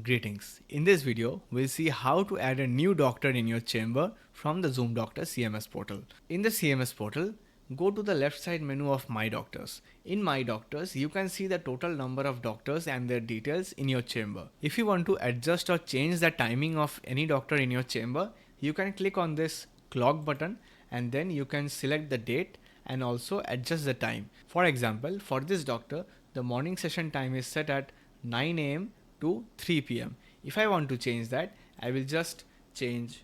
Greetings. In this video, we'll see how to add a new doctor in your chamber from the Zoom Doctor CMS portal. In the CMS portal, go to the left side menu of My Doctors. In My Doctors, you can see the total number of doctors and their details in your chamber. If you want to adjust or change the timing of any doctor in your chamber, you can click on this clock button and then you can select the date and also adjust the time. For example, for this doctor, the morning session time is set at 9 a.m. to 3 p.m. If I want to change that, I will just change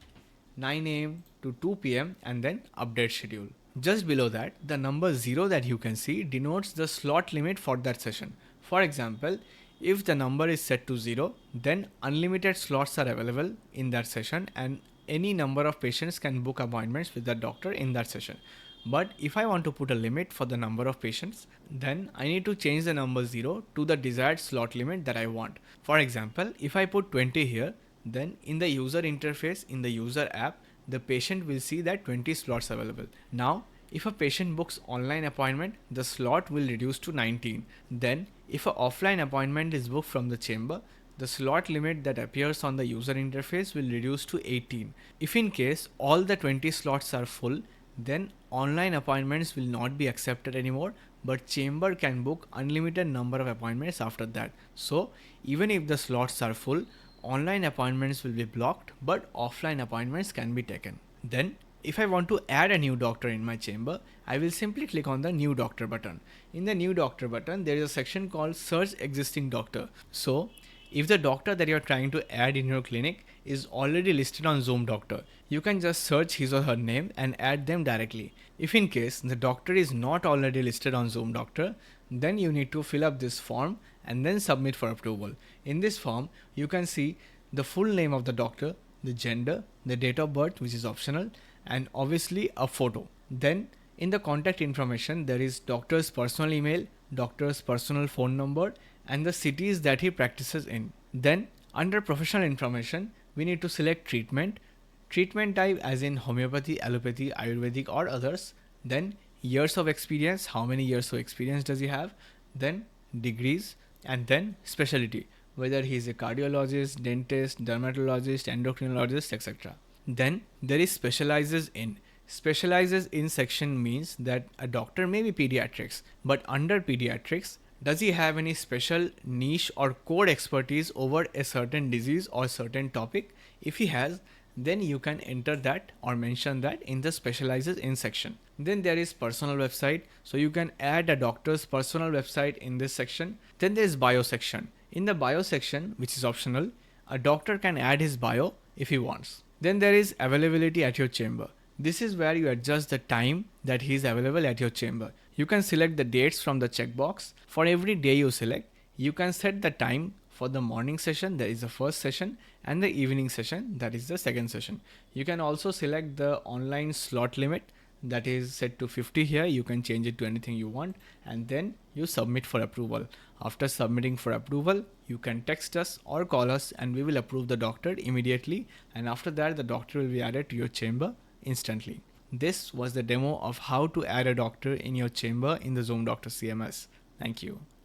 9 a.m. to 2 p.m. and then update schedule. Just below that, the number 0 that you can see denotes the slot limit for that session. For example, if the number is set to 0, then unlimited slots are available in that session and any number of patients can book appointments with the doctor in that session. But if I want to put a limit for the number of patients, then I need to change the number 0 to the desired slot limit that I want. For example, if I put 20 here, then in the user interface in the user app, the patient will see that 20 slots available. Now, if a patient books online appointment, the slot will reduce to 19. Then, if an offline appointment is booked from the chamber, the slot limit that appears on the user interface will reduce to 18. If in case all the 20 slots are full, then online appointments will not be accepted anymore, but chamber can book unlimited number of appointments after that. So even if the slots are full, online appointments will be blocked, but offline appointments can be taken. Then if I want to add a new doctor in my chamber, I will simply click on the new doctor button. In the new doctor button, there is a section called search existing doctor. So if the doctor that you're trying to add in your clinic is already listed on Zoom Doctor, you can just search his or her name and add them directly. If in case the doctor is not already listed on Zoom Doctor, then you need to fill up this form and then submit for approval. In this form, you can see the full name of the doctor, the gender, the date of birth, which is optional, and obviously a photo. Then in the contact information, there is doctor's personal email, doctor's personal phone number, and the cities that he practices in. Then under professional information, we need to select treatment type as in homeopathy, allopathy, ayurvedic or others. Then years of experience, how many years of experience does he have, then degrees, and then specialty, whether he is a cardiologist, dentist, dermatologist, endocrinologist, etc. Then there is specializes in. Specializes in section means that a doctor may be pediatrics, but under pediatrics, does he have any special niche or core expertise over a certain disease or certain topic? If he has, then you can enter that or mention that in the specializes in section. Then there is personal website. So you can add a doctor's personal website in this section. Then there is bio section. In the bio section, which is optional, a doctor can add his bio if he wants. Then there is availability at your chamber. This is where you adjust the time that he is available at your chamber. You can select the dates from the checkbox. For every day you select, you can set the time for the morning session, that is the first session, and the evening session, that is the second session. You can also select the online slot limit that is set to 50 here. You can change it to anything you want, and then you submit for approval. After submitting for approval, you can text us or call us and we will approve the doctor immediately, and after that the doctor will be added to your chamber instantly. This was the demo of how to add a doctor in your chamber in the Zoom Doctor CMS. Thank you.